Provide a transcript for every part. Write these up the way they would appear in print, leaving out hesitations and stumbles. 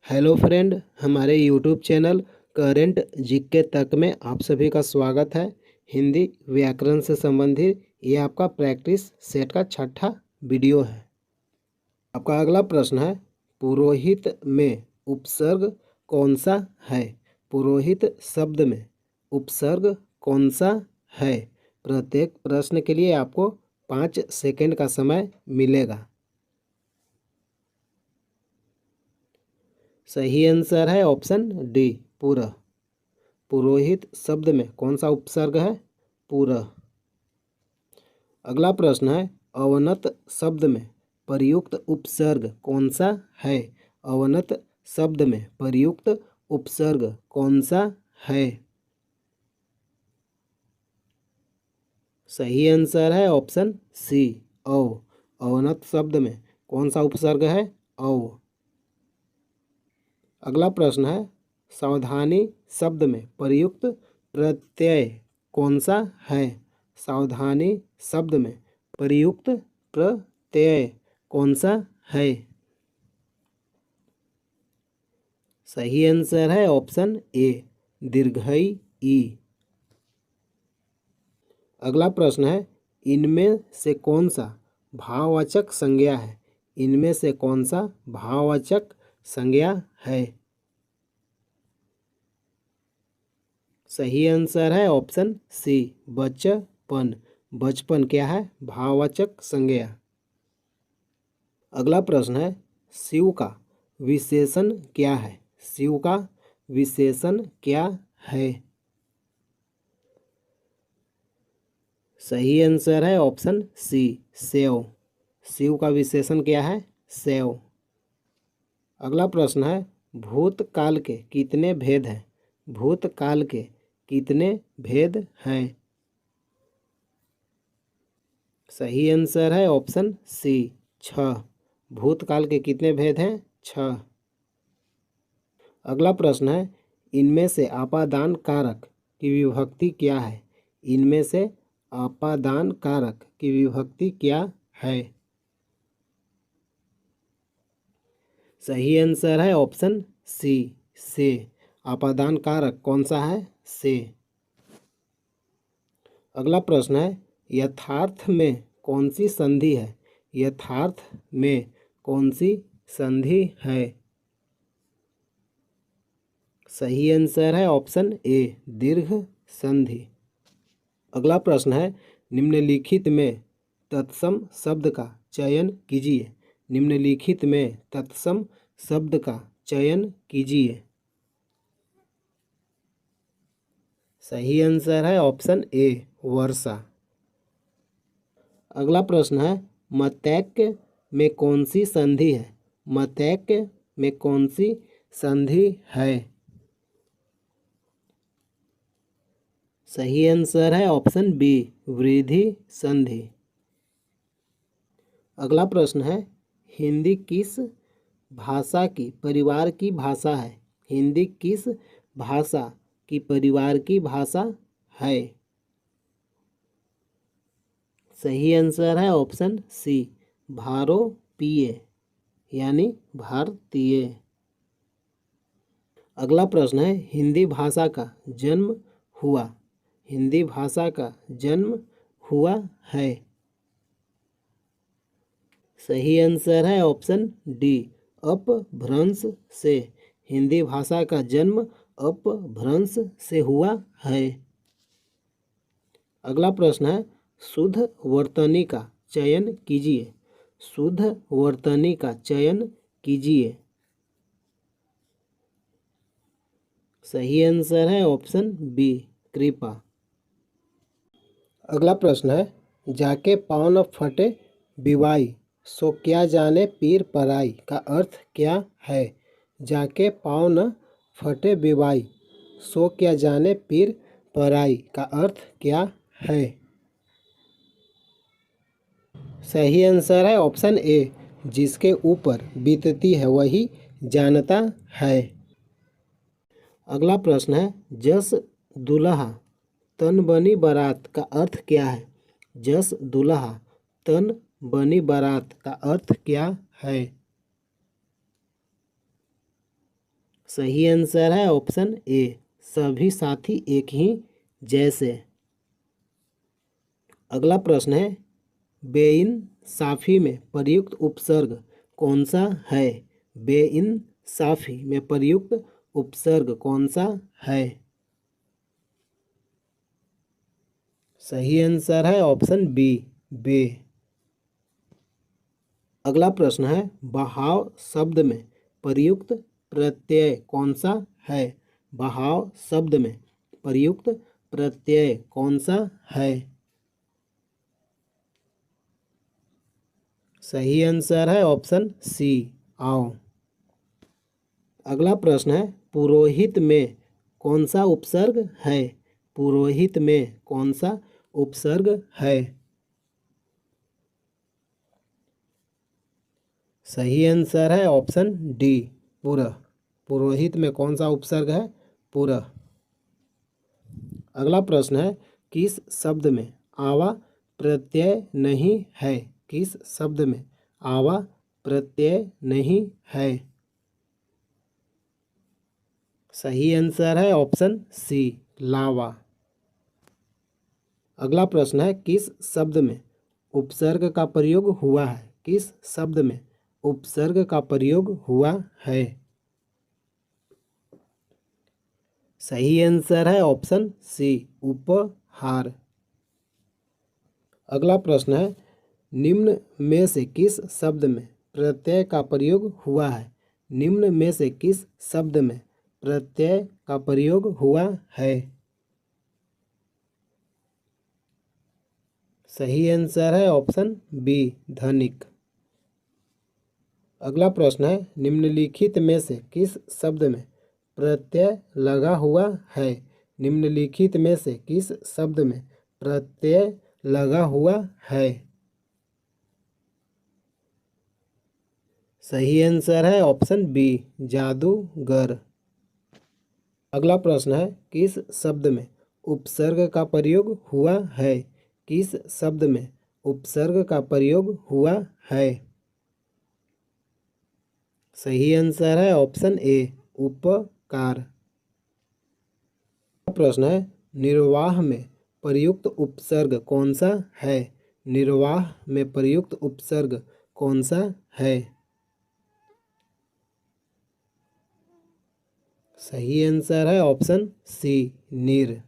Hello friend, हमारे YouTube channel current GK तक में आप सभी का स्वागत है। हिंदी व्याकरण से संबंधित ये आपका प्रैक्टिस सेट का छठा वीडियो है। आपका अगला प्रश्न है, पुरोहित में उपसर्ग कौन सा है? पुरोहित शब्द में उपसर्ग कौन सा है? प्रत्येक प्रश्न के लिए आपको 5 सेकंड का समय मिलेगा। सही आंसर है ऑप्शन डी, पुरः। पुरोहित शब्द में कौन सा उपसर्ग है? पुरः। अगला प्रश्न है, अवनत शब्द में प्रयुक्त उपसर्ग कौन सा है? अवनत शब्द में प्रयुक्त उपसर्ग कौन सा है? सही आंसर है ऑप्शन सी, औ। अवनत शब्द में कौन सा उपसर्ग है? औ। अगला प्रश्न है, सावधानी शब्द में प्रयुक्त प्रत्यय कौन सा है? सावधानी शब्द में प्रयुक्त प्रत्यय कौन सा है? सही आंसर है ऑप्शन ए, दीर्घई ई। अगला प्रश्न है, इनमें से कौन सा भाववाचक संज्ञा है? इनमें से कौन सा भाववाचक संज्ञा है? सही आंसर है ऑप्शन सी, बचपन। बचपन क्या है? भाववाचक संज्ञा। अगला प्रश्न है, शिव का विशेषण क्या है? शिव का विशेषण क्या है? सही आंसर है ऑप्शन सी, शैव। शिव का विशेषण क्या है? शैव। अगला प्रश्न है, भूतकाल के कितने भेद हैं? भूतकाल के कितने भेद हैं? सही आंसर है ऑप्शन सी, 6। भूतकाल के कितने भेद हैं? 6। अगला प्रश्न है, इनमें से आपादान कारक की विभक्ति क्या है? इनमें से आपादान कारक की विभक्ति क्या है? सही आंसर है ऑप्शन सी, से। आपादान कारक कौन सा है? से। अगला प्रश्न है, यथार्थ में कौन सी संधि है? यथार्थ में कौन सी संधि है? सही आंसर है ऑप्शन ए, दीर्घ संधि। अगला प्रश्न है, निम्नलिखित में तत्सम शब्द का चयन कीजिए। निम्नलिखित में तत्सम शब्द का चयन कीजिए। सही आंसर है ऑप्शन ए, वर्षा। अगला प्रश्न है, मतैक्य में कौन सी संधि है? मतैक्य में कौन सी संधि है? सही आंसर है ऑप्शन बी, वृद्धि संधि। अगला प्रश्न है, हिंदी किस भाषा की परिवार की भाषा है? हिंदी किस भाषा की परिवार की भाषा है? सही आंसर है ऑप्शन सी, भारोपीय यानी भारतीय। अगला प्रश्न है, हिंदी भाषा का जन्म हुआ। हिंदी भाषा का जन्म हुआ है? सही आंसर है ऑप्शन डी, अपभ्रंश से। हिंदी भाषा का जन्म अपभ्रंश से हुआ है। अगला प्रश्न है, शुद्ध वर्तनी का चयन कीजिए। शुद्ध वर्तनी का चयन कीजिए। सही आंसर है ऑप्शन बी, कृपा। अगला प्रश्न है, जाके पाँव न फटे बिवाई सो क्या जाने पीर पराई का अर्थ क्या है? जाके पाँव न फटे बिवाई सो क्या जाने पीर पराई का अर्थ क्या है? सही आंसर है ऑप्शन ए, जिसके ऊपर बीतती है वही जानता है। अगला प्रश्न है, जस दुल्हा तन बनी बारात का अर्थ क्या है? जस दुल्हा तन बनी बारात का अर्थ क्या है? सही आंसर है ऑप्शन ए, सभी साथी एक ही जैसे। अगला प्रश्न है, बेइंसाफी में प्रयुक्त उपसर्ग कौन सा है? बेइंसाफी में प्रयुक्त उपसर्ग कौन सा है? सही आंसर है ऑप्शन बी, बे। अगला प्रश्न है, बहाव शब्द में प्रयुक्त प्रत्यय कौन सा है? बहाव शब्द में प्रयुक्त प्रत्यय कौन सा है? सही आंसर है ऑप्शन सी, आओ। अगला प्रश्न है, पुरोहित में कौन सा उपसर्ग है? पुरोहित में कौन सा उपसर्ग है? सही आंसर है ऑप्शन डी, पुरः। पुरोहित में कौन सा उपसर्ग है? पुरः। अगला प्रश्न है, किस शब्द में आवा प्रत्यय नहीं है? किस शब्द में आवा प्रत्यय नहीं है? सही आंसर है ऑप्शन सी, लावा। अगला प्रश्न है, किस शब्द में उपसर्ग का प्रयोग हुआ है? किस शब्द में उपसर्ग का प्रयोग हुआ है? सही आंसर है ऑप्शन सी, उपहार। अगला प्रश्न है, निम्न में से किस शब्द में प्रत्यय का प्रयोग हुआ है? निम्न में से किस शब्द में प्रत्यय का प्रयोग हुआ है? सही आंसर है ऑप्शन बी, धनिक। अगला प्रश्न है, निम्नलिखित में से किस शब्द में प्रत्यय लगा हुआ है? निम्नलिखित में से किस शब्द में प्रत्यय लगा हुआ है? सही आंसर है ऑप्शन बी, जादूगर। अगला प्रश्न है, किस शब्द में उपसर्ग का प्रयोग हुआ है? किस शब्द में उपसर्ग का प्रयोग हुआ है? सही आंसर है ऑप्शन ए, उपकार। प्रश्न है, निर्वाह में प्रयुक्त उपसर्ग कौन सा है? निर्वाह में प्रयुक्त उपसर्ग कौन सा है? सही आंसर है ऑप्शन सी, निर।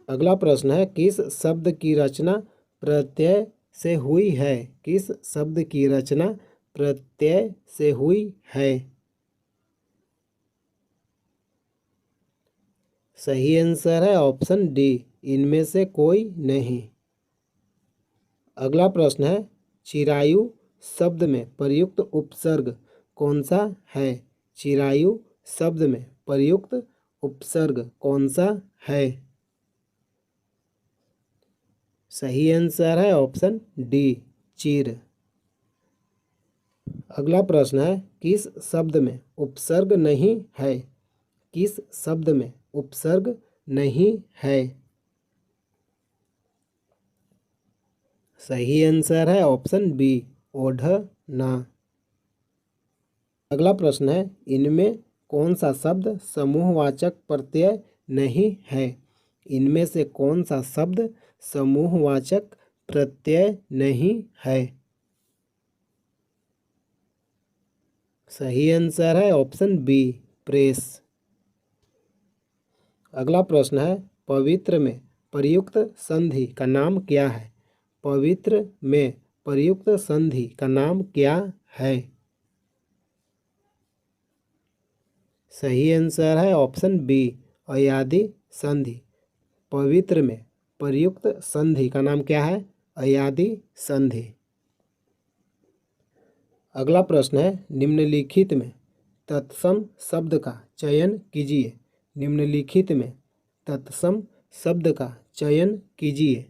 अगला प्रश्न है, किस शब्द की रचना प्रत्यय से हुई है? किस शब्द की रचना प्रत्यय से हुई है? सही आंसर है ऑप्शन डी, इनमें से कोई नहीं। अगला प्रश्न है, चिरायु शब्द में प्रयुक्त उपसर्ग कौन सा है? चिरायु शब्द में प्रयुक्त उपसर्ग कौन सा है? सही आंसर है ऑप्शन डी, चिर। अगला प्रश्न है, किस शब्द में उपसर्ग नहीं है? किस शब्द में उपसर्ग नहीं है? सही आंसर है ऑप्शन बी, ओढ़ना। अगला प्रश्न है, इनमें कौन सा शब्द समूहवाचक प्रत्यय नहीं है? इनमें से कौन सा शब्द समूहवाचक प्रत्यय नहीं है? सही आंसर है ऑप्शन बी, प्रेस। अगला प्रश्न है, पवित्र में प्रयुक्त संधि का नाम क्या है? पवित्र में प्रयुक्त संधि का नाम क्या है? सही आंसर है ऑप्शन बी, अयादि संधि। पवित्र में प्रयुक्त संधि का नाम क्या है? अयादि संधि। अगला प्रश्न है, निम्नलिखित में तत्सम शब्द का चयन कीजिए। निम्नलिखित में तत्सम शब्द का चयन कीजिए।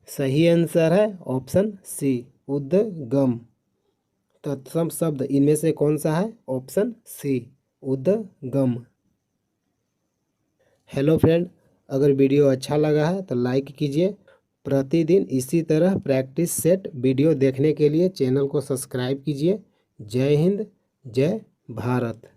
सही आंसर है ऑप्शन सी, उद्गम। तत्सम शब्द इनमें से कौन सा है? ऑप्शन सी, उद्गम। हेलो फ्रेंड, अगर वीडियो अच्छा लगा है तो लाइक कीजिए। प्रतिदिन इसी तरह प्रैक्टिस सेट वीडियो देखने के लिए चैनल को सब्सक्राइब कीजिए। जय हिंद, जय भारत।